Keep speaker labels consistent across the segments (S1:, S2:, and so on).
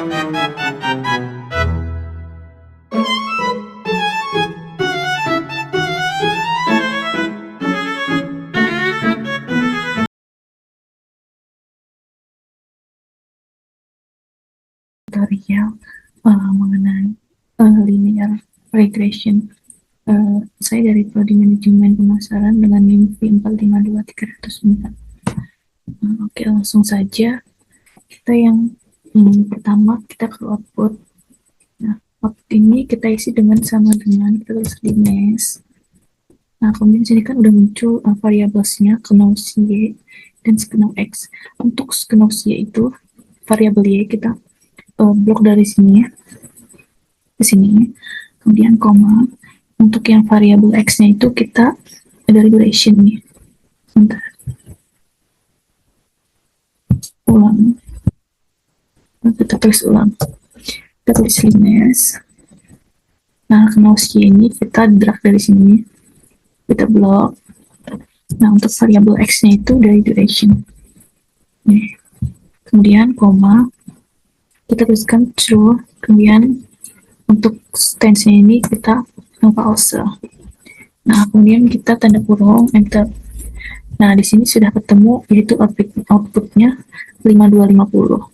S1: tutorial mengenai linear regression. Saya dari Prodi Manajemen Pemasaran dengan NIM V452304. Oke, langsung saja. Kita yang pertama, kita ke output. Nah, output ini kita isi sama dengan kita tulis di mes. Nah, kemudian sini kan udah muncul variablesnya, kenops Y dan skenop X. Untuk skenop Y itu variabel Y kita blok dari sini ya, ke sini. Kemudian koma. Untuk yang variabel X-nya itu kita dari duration nih. Bentar. Ulang. Kita tulis ulang. Kita tulis limes. Nah, kenops Y ini kita drag dari sini. Kita blok. Nah, untuk variabel X-nya itu dari duration. Nih. Kemudian koma. Kita tuliskan true. Kemudian untuk stance-nya ini kita false. Nah, kemudian kita tanda kurung, enter. Nah, di sini sudah ketemu, yaitu outputnya 5250.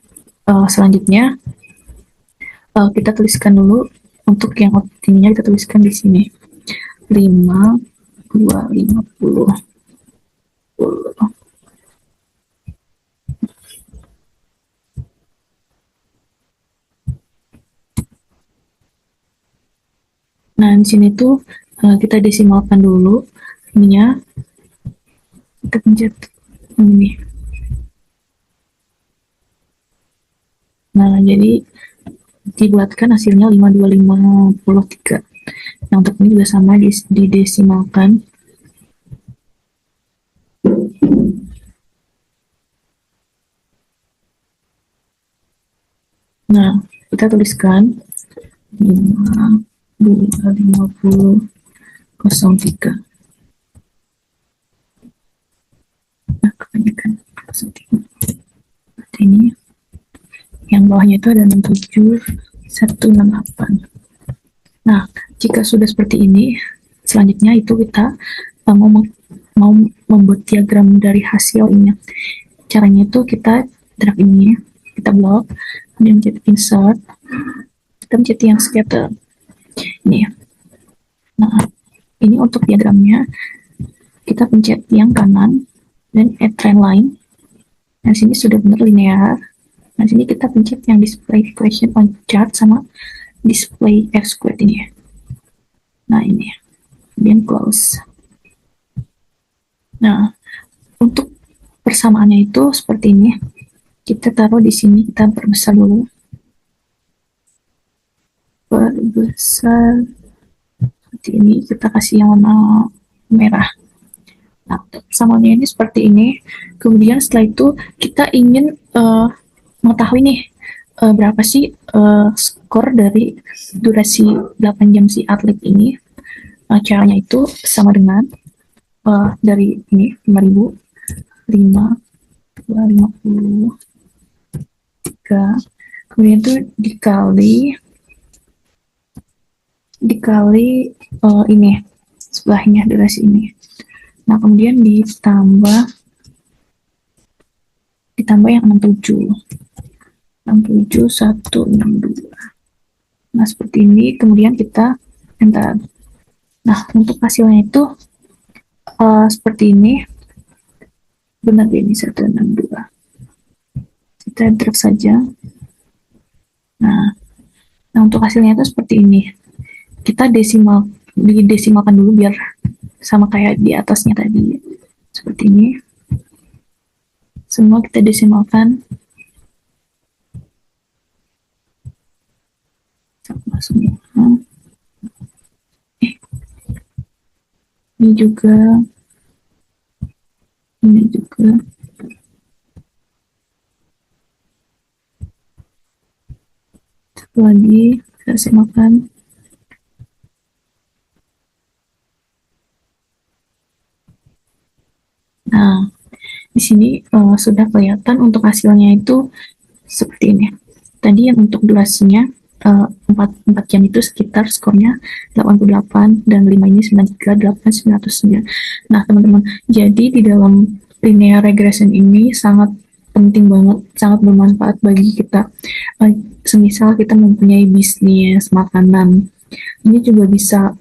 S1: Selanjutnya, kita tuliskan dulu, untuk yang output ininya kita tuliskan di sini. 5250. Nah, di sini tuh kita desimalkan dulu ininya. Kita pencet ini. Nah, jadi dibuatkan hasilnya 5253. Nah, untuk ini juga sama didesimalkan. Nah, kita tuliskan 525003. Nah, kebanyakan 03. Ini yang bawahnya itu ada 67168. Nah, jika sudah seperti ini, selanjutnya itu kita mau membuat diagram dari hasil ini. Caranya itu kita drag ini, kita blok, kemudian mencet insert, kita mencet yang scatter. Ini. Nah, ini untuk diagramnya, kita pencet yang kanan dan add trend line. Nah, sini sudah benar linear. Nah, sini kita pencet yang display equation on chart sama display R squared ini. Nah, ini. Kemudian close. Nah, untuk persamaannya itu seperti ini. Kita taruh di sini, kita perbesar dulu. Perbesar seperti ini, kita kasih yang warna merah. Nah, persamaannya ini seperti ini. Kemudian setelah itu kita ingin mengetahui nih berapa sih skor dari durasi 8 jam si atlet ini. Caranya itu sama dengan dari ini 5000 50 3, kemudian itu dikali ini sebelahnya durasi ini. Nah, kemudian ditambah yang 67162. Nah, seperti ini. Kemudian kita enter. Nah, untuk hasilnya itu seperti ini. Benar ini 162. Kita enter saja. Nah, untuk hasilnya itu seperti ini. Kita didesimalkan dulu biar sama kayak di atasnya tadi. Seperti ini. Semua kita desimalkan. Sama semua. Ini juga. Ini juga. Satu lagi. Kita desimalkan. Nah, di sini sudah kelihatan untuk hasilnya itu seperti ini. Tadi yang untuk durasinya 4 jam itu sekitar skornya 88 dan 5 ini 93, 8, 909. Nah, teman-teman, jadi di dalam linear regression ini sangat penting banget, sangat bermanfaat bagi kita. Semisal kita mempunyai bisnis makanan, ini juga bisa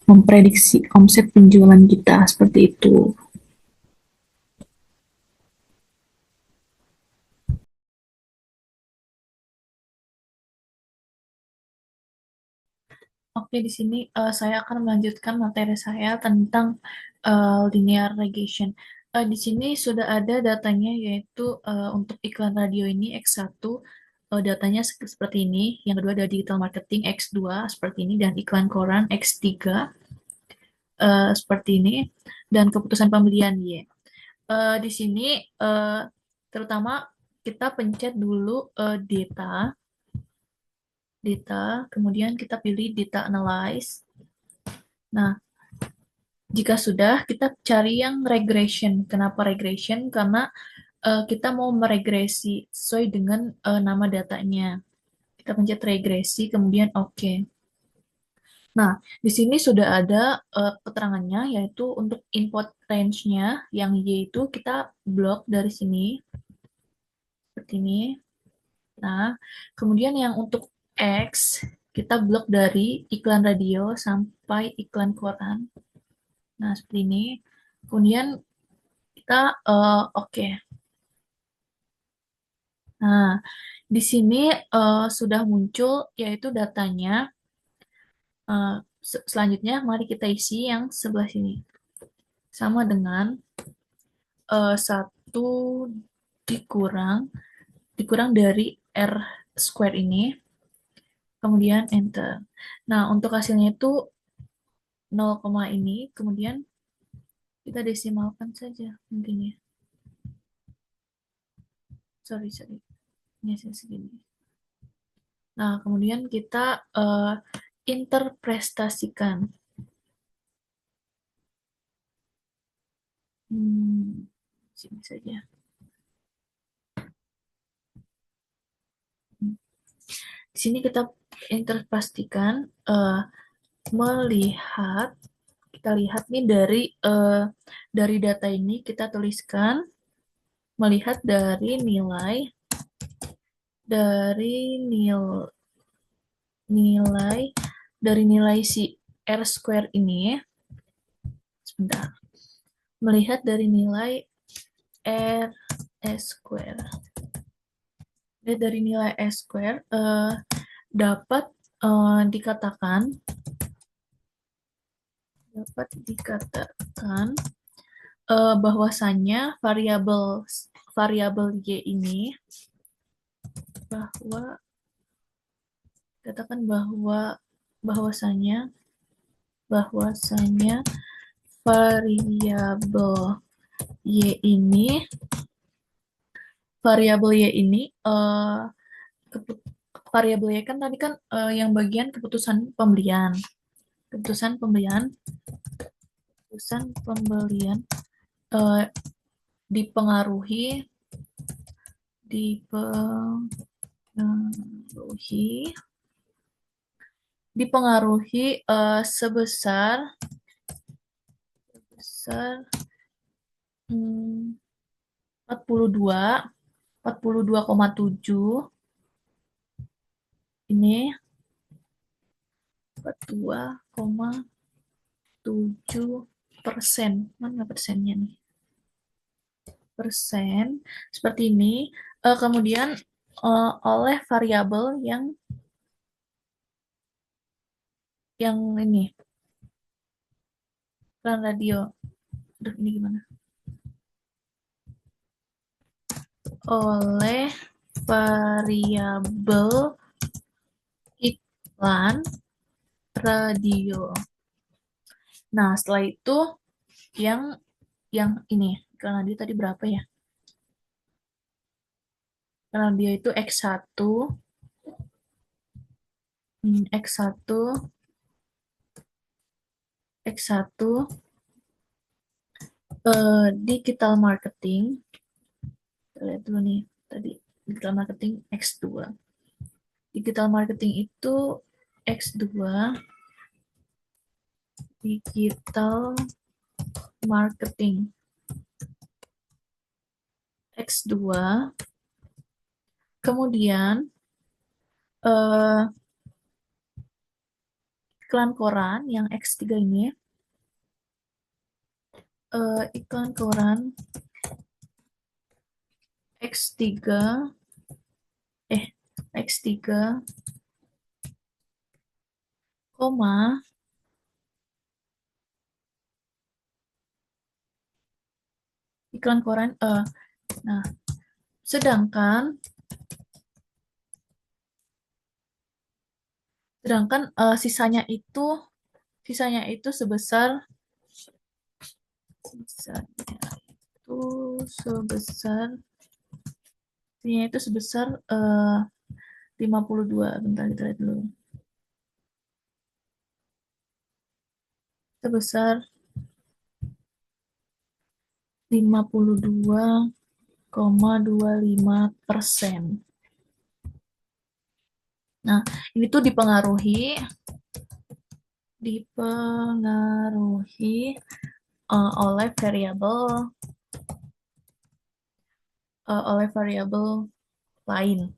S1: memprediksi omset penjualan kita seperti itu. Oke, di sini saya akan melanjutkan materi saya tentang linear regression. Di sini sudah ada datanya, yaitu untuk iklan radio ini X1, datanya seperti ini. Yang kedua ada digital marketing X2 seperti ini, dan iklan koran X3 seperti ini, dan keputusan pembelian Y. Di sini terutama kita pencet dulu data, kemudian kita pilih data analyze. Nah, jika sudah, kita cari yang regression. Kenapa regression? Karena kita mau meregresi sesuai dengan nama datanya. Kita pencet regresi, kemudian oke. Nah, di sini sudah ada keterangannya, yaitu untuk input range-nya, yang Y itu kita blok dari sini, seperti ini. Nah, kemudian yang untuk X, kita blok dari iklan radio sampai iklan koran. Nah, seperti ini. Kemudian kita oke. Nah, di sini sudah muncul yaitu datanya. Selanjutnya, mari kita isi yang sebelah sini. Sama dengan 1 dikurang dari R square ini, kemudian enter. Nah, untuk hasilnya itu 0, ini, kemudian kita desimalkan saja mungkin ya. Sorry. Ini hasil segini. Nah, kemudian kita interpretasikan. Sini saja. Di sini kita interpretasikan melihat, kita lihat nih dari data ini kita tuliskan melihat dari nilai si R square ini, sebentar, melihat dari nilai R square. Dari nilai S square dapat dikatakan bahwasannya variabel Y ini bahwasanya variabel Y ini variabel Y kan tadi kan yang bagian keputusan pembelian dipengaruhi sebesar 42,7 ini 42,7%. Mana persennya nih? Persen seperti ini. Kemudian oleh variabel yang ini iklan radio. Aduh, ini gimana? Oleh variabel iklan radio. Nah, setelah itu yang ini iklan radio tadi berapa ya? Iklan radio itu X1 digital marketing. Kita lihat dulu nih tadi digital marketing X2. Digital marketing itu X2, digital marketing X2, kemudian eh, iklan koran yang X3 ini, iklan koran X3, eh X3, koma, iklan koran, nah, sedangkan sedangkan sisanya itu sebesar sisanya itu sebesar sisanya itu sebesar 52. Bentar kita lihat dulu. Sebesar 52,25%. Nah, ini tuh dipengaruhi oleh variabel lain.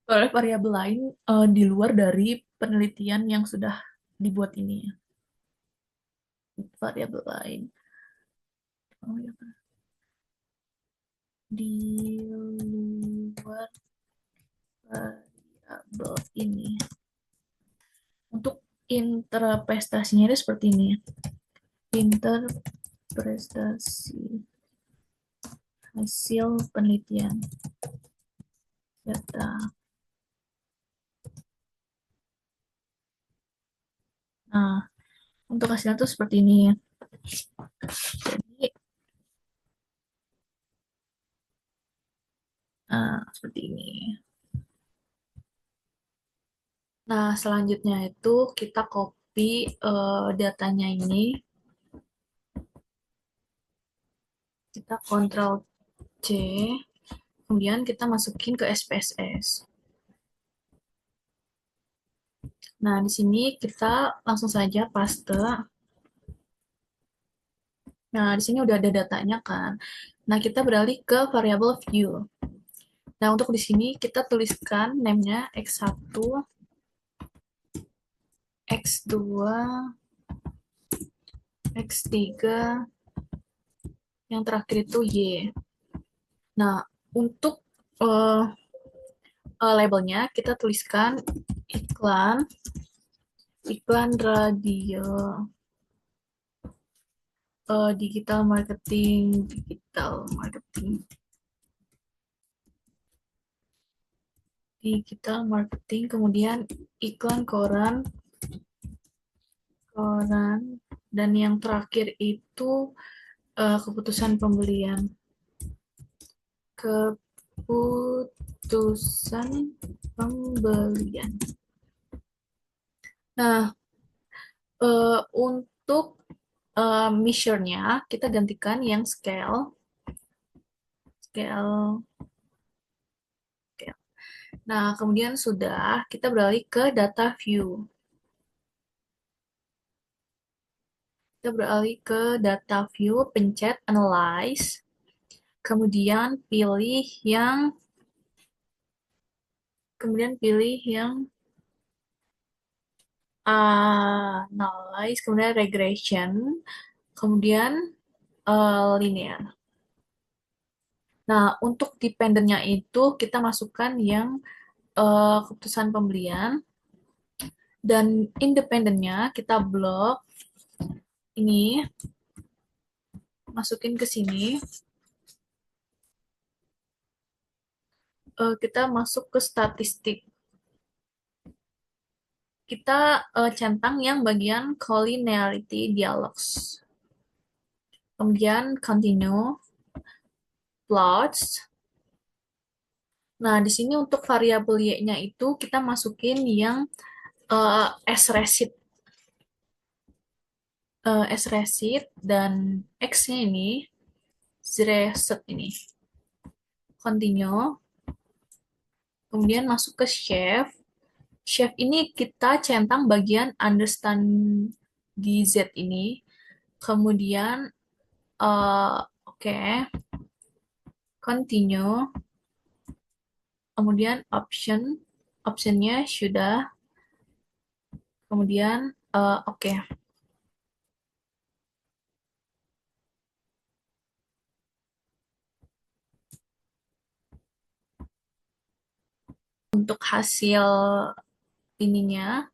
S1: Oleh variabel lain di luar dari penelitian yang sudah dibuat ini. Variabel lain. Oh, ya. Di luar variabel ini. Untuk interpretasinya itu seperti ini. Interpretasi hasil penelitian data. Nah, untuk hasilnya tuh seperti ini. Jadi, seperti ini. Nah, selanjutnya itu kita copy datanya ini. Kita Ctrl C, kemudian kita masukin ke SPSS. Nah, di sini kita langsung saja paste. Nah, di sini udah ada datanya kan. Nah, kita beralih ke variabel view. Nah, untuk di sini kita tuliskan name-nya X1, X2, X3, yang terakhir itu Y. Nah, untuk labelnya kita tuliskan iklan, iklan radio, digital marketing, kemudian iklan koran, dan yang terakhir itu keputusan pembelian. Keputusan pembelian. Nah, untuk measure-nya kita gantikan yang scale. Nah, kemudian sudah kita beralih ke data view. Kita beralih ke data view, pencet analyze, kemudian pilih yang analyze, kemudian regression, kemudian linear. Nah, untuk dependennya itu kita masukkan yang keputusan pembelian, dan independennya kita blok ini, masukin ke sini. Kita masuk ke statistik. Kita centang yang bagian collinearity dialogs. Kemudian continue, plots. Nah, di sini untuk variabel y-nya itu kita masukin yang s-resid, dan x-nya ini z-reset ini. Continue. Kemudian masuk ke chef. Chef ini kita centang bagian understand di Z ini. Kemudian, oke, continue. Kemudian optionnya sudah. Kemudian, oke. Untuk hasil ininya,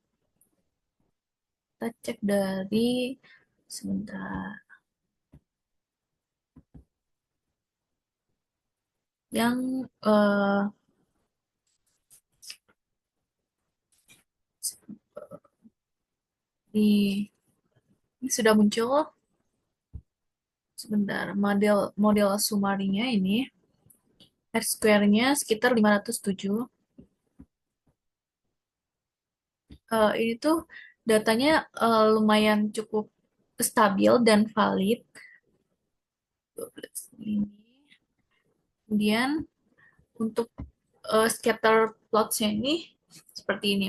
S1: kita cek dari, sebentar, yang di ini sudah muncul. Sebentar, model model sumarinya ini R square-nya sekitar 507. Ini tuh datanya lumayan cukup stabil dan valid. 12 ini. Kemudian untuk scatter plots-nya ini seperti ini.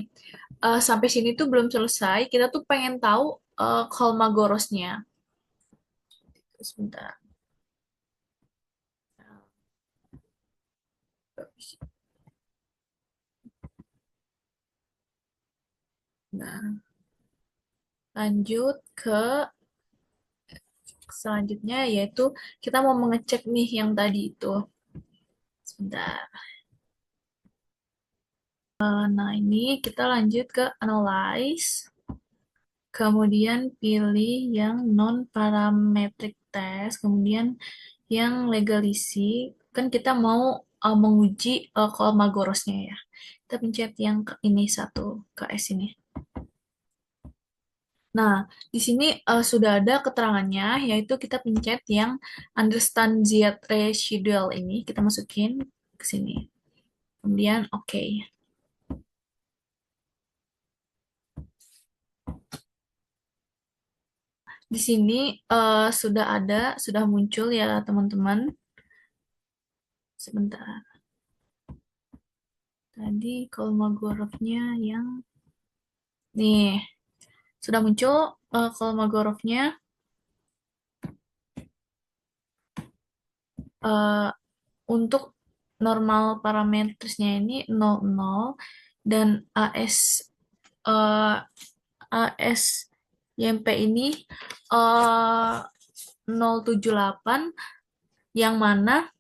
S1: Sampai sini tuh belum selesai. Kita tuh pengen tahu Kolmogorosnya. Sebentar. Nah, lanjut ke selanjutnya yaitu kita mau mengecek nih yang tadi itu. Sebentar. Nah, ini kita lanjut ke analyze. Kemudian pilih yang non-parametric test. Kemudian yang legalisi. Kan kita mau menguji Kolmogorosnya ya. Kita pencet yang ke ini satu, ke S ini. Nah, di sini sudah ada keterangannya, yaitu kita pencet yang understand Z residual ini. Kita masukin ke sini. Kemudian, oke. Di sini sudah ada, sudah muncul ya teman-teman. Sebentar. Tadi Kolmogorovnya yang nih sudah muncul Kolmogorovnya eh, untuk normal parametersnya ini 00 dan eh, AS YMP ini 078 yang mana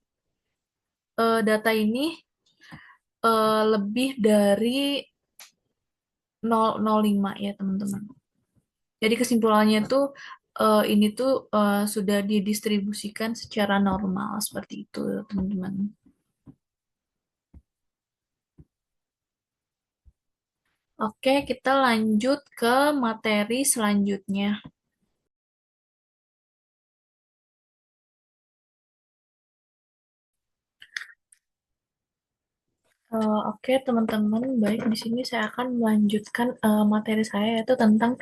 S1: data ini lebih dari 005 ya teman-teman. Jadi kesimpulannya tuh ini tuh sudah didistribusikan secara normal seperti itu teman-teman. Oke, kita lanjut ke materi selanjutnya. Oke, teman-teman, baik di sini saya akan melanjutkan materi saya yaitu tentang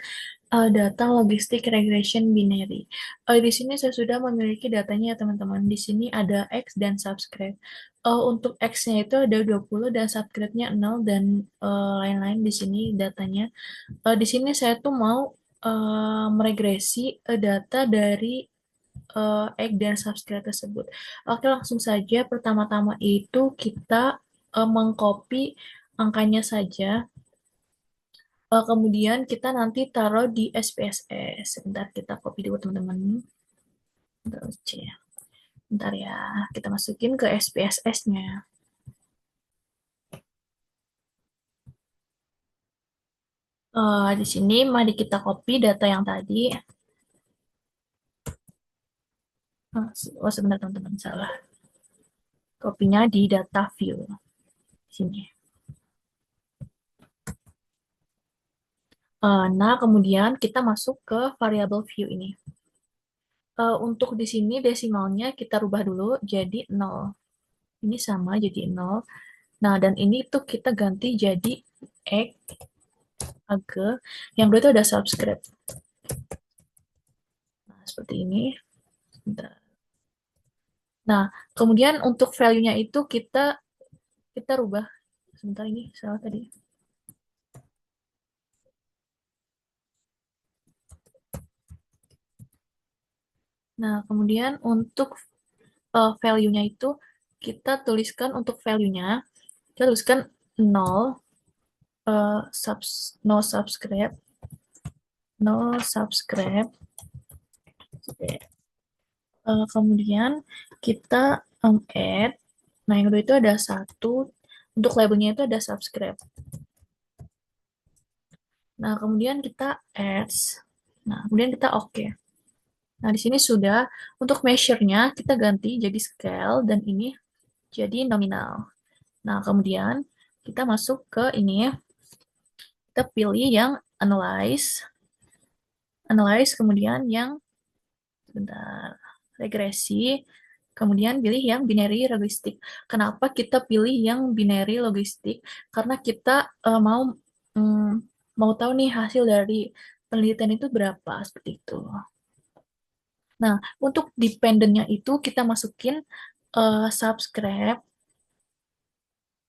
S1: data logistik regression binary. Di sini saya sudah memiliki datanya ya teman-teman. Di sini ada X dan subscribe. Untuk X-nya itu ada 20 dan subscribe-nya 0 dan lain-lain di sini datanya. Di sini saya tuh mau meregresi data dari egg dan subscribe tersebut. Oke, langsung saja. Pertama-tama itu kita mengcopy angkanya saja. Kemudian kita nanti taruh di SPSS. Sebentar kita copy dulu teman-teman. Terus C. Bentar ya, kita masukin ke SPSS-nya. Di sini mari kita copy data yang tadi. Oh sebentar teman-teman, salah. Kopinya di data view. Sini. Nah, kemudian kita masuk ke variable view ini. Untuk di sini desimalnya kita rubah dulu jadi 0. Ini sama jadi 0. Nah, dan ini tuh kita ganti jadi X, AG. Yang kedua itu ada subscribe. Nah, seperti ini. Bentar. Nah, kemudian untuk value-nya itu kita rubah sebentar ini salah tadi. Nah, kemudian untuk value-nya itu kita tuliskan untuk value-nya, kita tuliskan 0, no subscribe, no subscribe. Kemudian kita add, nah yang kedua itu ada satu, untuk labelnya itu ada subscribe. Nah, kemudian kita adds, nah kemudian kita oke. Nah, di sini sudah, untuk measure-nya kita ganti jadi scale, dan ini jadi nominal. Nah, kemudian kita masuk ke ini, kita pilih yang analyze, kemudian yang bentar, regresi, kemudian pilih yang binary logistik. Kenapa kita pilih yang binary logistik? Karena kita mm, mau tahu nih hasil dari penelitian itu berapa, seperti itu. Nah, untuk dependennya itu kita masukin subscribe,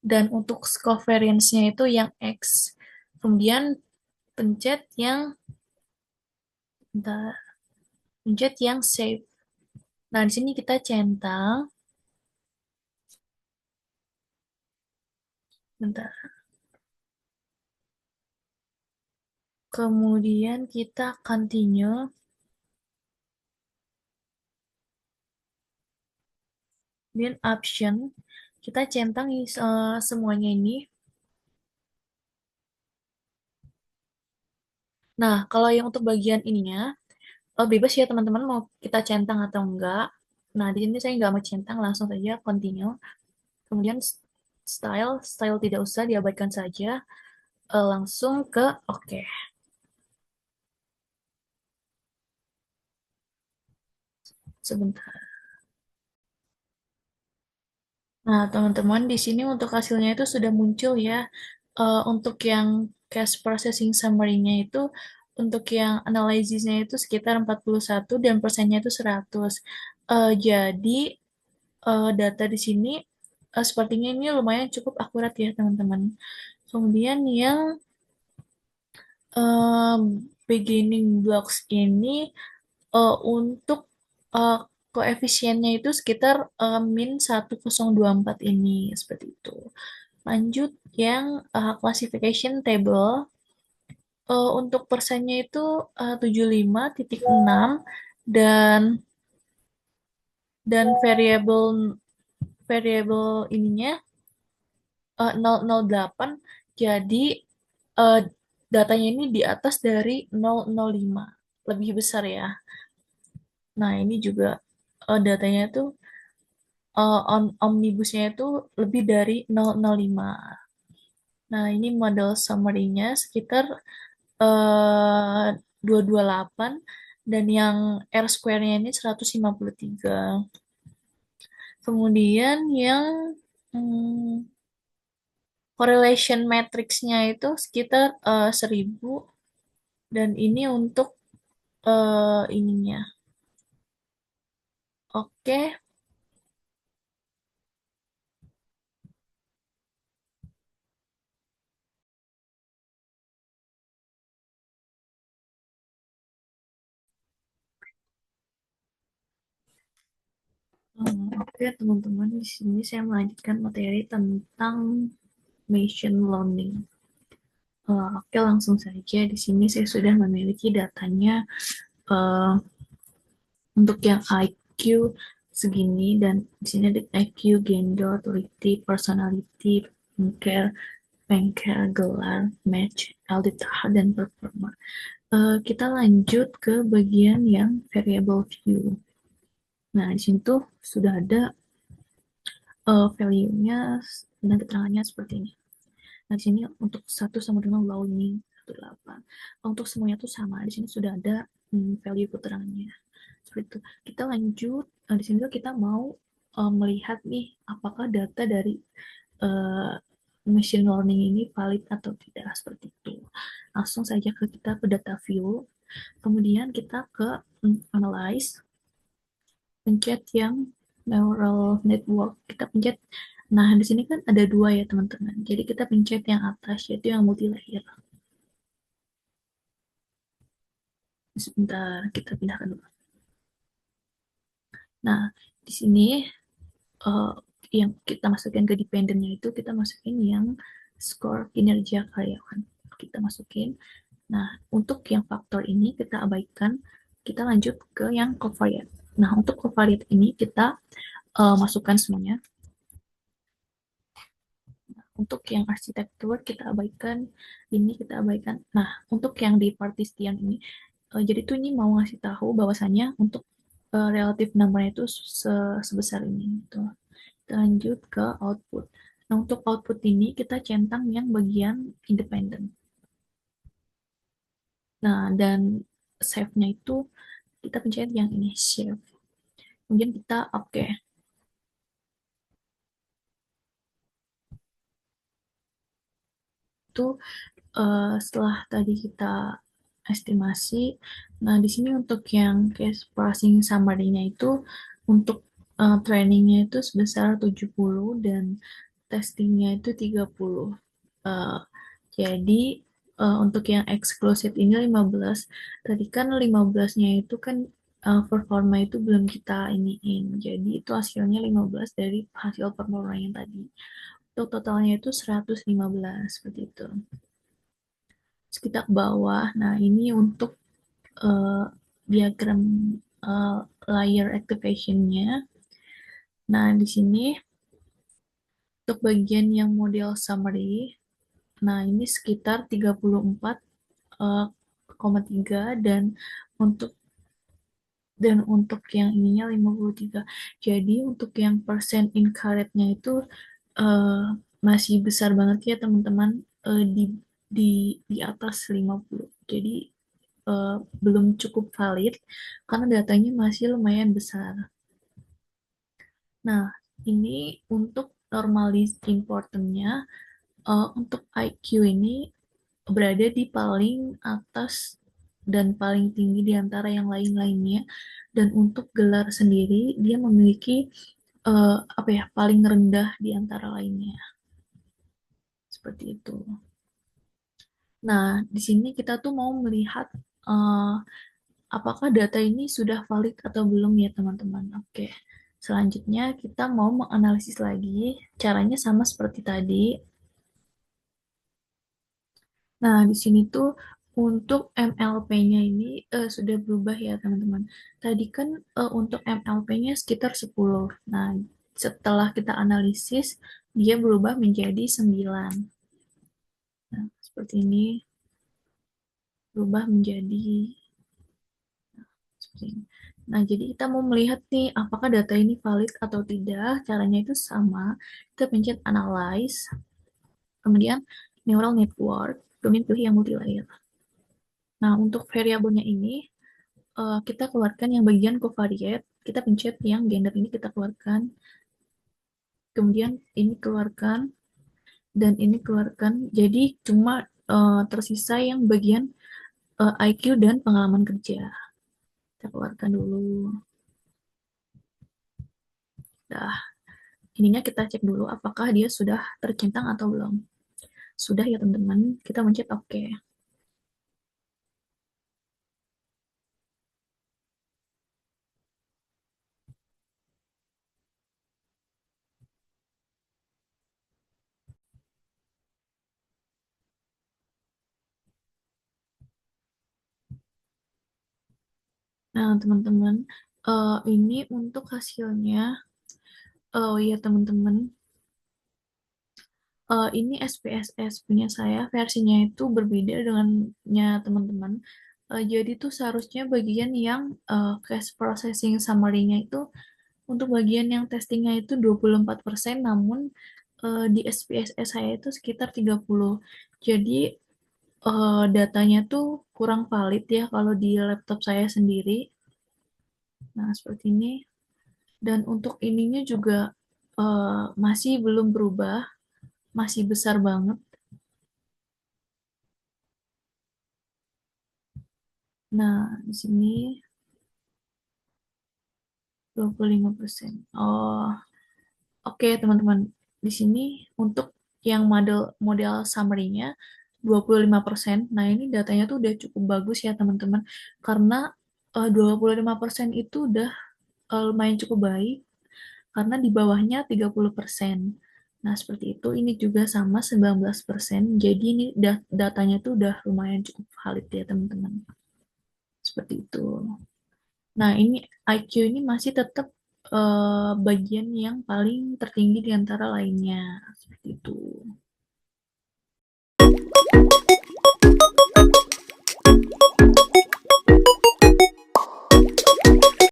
S1: dan untuk covariance-nya itu yang X. Kemudian pencet yang bentar, pencet yang save. Nah, di sini kita centang, bentar. Kemudian kita continue. Kemudian option, kita centang semuanya ini. Nah, kalau yang untuk bagian ininya, bebas ya teman-teman mau kita centang atau enggak. Nah, di sini saya nggak mau centang, langsung saja continue. Kemudian style tidak usah, diabaikan saja. Langsung ke oke. Sebentar. Nah, teman-teman, di sini untuk hasilnya itu sudah muncul ya. Untuk yang cache processing summary-nya itu, untuk yang analisisnya itu sekitar 41 dan persennya itu 100. Jadi, data di sini sepertinya ini lumayan cukup akurat ya, teman-teman. Kemudian yang beginning blocks ini untuk uh, koefisiennya itu sekitar min 1024 ini, seperti itu. Lanjut yang classification table, untuk persennya itu 75,6, dan variable ininya 008. Jadi uh, datanya ini di atas dari 005, lebih besar ya. Nah, ini juga datanya itu omnibusnya itu lebih dari 005. Nah, ini model summary-nya sekitar 228, dan yang R square-nya ini 153. Kemudian yang hmm, correlation matrix-nya itu sekitar 1000, dan ini untuk ininya. Oke. Oke, teman-teman, di sini saya melanjutkan materi tentang machine learning. Oke, langsung saja. Di sini saya sudah memiliki datanya uh, untuk yang IQ segini, dan di sini ada IQ, gender, authority, personality, pengker, gelar, match, LDTH, dan performa. Kita lanjut ke bagian yang variable view. Nah, di sini tuh sudah ada value-nya dan keterangannya seperti ini. Nah, di sini untuk 1 sama dengan lowing 18. Untuk semuanya tuh sama. Di sini sudah ada value keterangannya. Seperti itu. Kita lanjut. Nah, di sini tuh kita mau melihat nih apakah data dari uh, machine learning ini valid atau tidak, seperti itu. Langsung saja kita ke data view. Kemudian kita ke analyze, pencet yang neural network. Kita pencet Nah, di sini kan ada dua ya teman-teman. Jadi kita pencet yang atas, yaitu yang multi layer. Sebentar, kita pindahkan dulu. Nah, di sini uh, yang kita masukin ke dependennya itu kita masukin yang skor kinerja karyawan. Kita masukin. Nah, untuk yang faktor ini kita abaikan, kita lanjut ke yang covariate. Nah, untuk covariate ini kita masukkan semuanya. Untuk yang arsitektur kita abaikan, ini kita abaikan. Nah, untuk yang di partition ini, jadi tuh ini mau ngasih tahu bahwasannya untuk relatif number itu sebesar ini. Gitu. Kita lanjut ke output. Nah, untuk output ini kita centang yang bagian independen. Nah, dan save-nya itu kita pencet yang ini, save. Kemudian kita oke. Okay. Itu setelah tadi kita estimasi, nah di sini untuk yang case processing summary-nya itu untuk trainingnya itu sebesar 70 dan testingnya itu 30. Uh, jadi untuk yang exclusive ini 15. Tadi kan 15-nya itu kan performa itu belum kita iniin. Jadi itu hasilnya 15 dari hasil performa yang tadi. Untuk totalnya itu 115 seperti itu. Terus kita ke bawah. Nah, ini untuk uh, diagram uh, layer activation-nya. Nah, di sini untuk bagian yang model summary, nah ini sekitar 34,3 dan untuk yang ininya 53. Jadi untuk yang persen incorrect-nya itu uh, masih besar banget ya teman-teman, di di atas 50. Jadi belum cukup valid karena datanya masih lumayan besar. Nah, ini untuk normalis importantnya, untuk IQ ini berada di paling atas dan paling tinggi di antara yang lain-lainnya. Dan untuk gelar sendiri, dia memiliki apa ya, paling rendah di antara lainnya. Seperti itu. Nah, di sini kita tuh mau melihat apakah data ini sudah valid atau belum ya teman-teman. Oke. Selanjutnya kita mau menganalisis lagi. Caranya sama seperti tadi. Nah, di sini tuh untuk MLP-nya ini sudah berubah ya teman-teman. Tadi kan untuk MLP-nya sekitar 10. Nah, setelah kita analisis, dia berubah menjadi 9. Nah, seperti ini berubah menjadi seperti ini. Nah, jadi kita mau melihat nih apakah data ini valid atau tidak. Caranya itu sama. Kita pencet analyze, kemudian neural network, kemudian pilih yang multi layer. Nah, untuk variabelnya ini kita keluarkan yang bagian covariate, kita pencet yang gender ini kita keluarkan, kemudian ini keluarkan, dan ini keluarkan. Jadi cuma tersisa yang bagian IQ dan pengalaman kerja. Kita keluarkan dulu. Dah, ininya kita cek dulu apakah dia sudah tercentang atau belum. Sudah ya teman-teman, kita mencet oke. Okay. Nah, teman-teman, ini untuk hasilnya. Oh iya, teman-teman. Ini SPSS punya saya, versinya itu berbeda dengannya teman-teman. Jadi tuh seharusnya bagian yang case processing summary-nya itu untuk bagian yang testingnya itu 24%, namun di SPSS saya itu sekitar 30. Jadi datanya tuh kurang valid ya kalau di laptop saya sendiri. Nah, seperti ini. Dan untuk ininya juga masih belum berubah, masih besar banget. Nah, di sini 25%. Oh, oke teman-teman. di sini untuk yang model summary-nya 25%. Nah, ini datanya tuh udah cukup bagus ya, teman-teman. Karena 25% itu udah lumayan cukup baik, karena di bawahnya 30%. Nah, seperti itu. Ini juga sama 19%. Jadi ini datanya tuh udah lumayan cukup valid ya, teman-teman. Seperti itu. Nah, ini IQ ini masih tetap bagian yang paling tertinggi di antara lainnya. Seperti itu.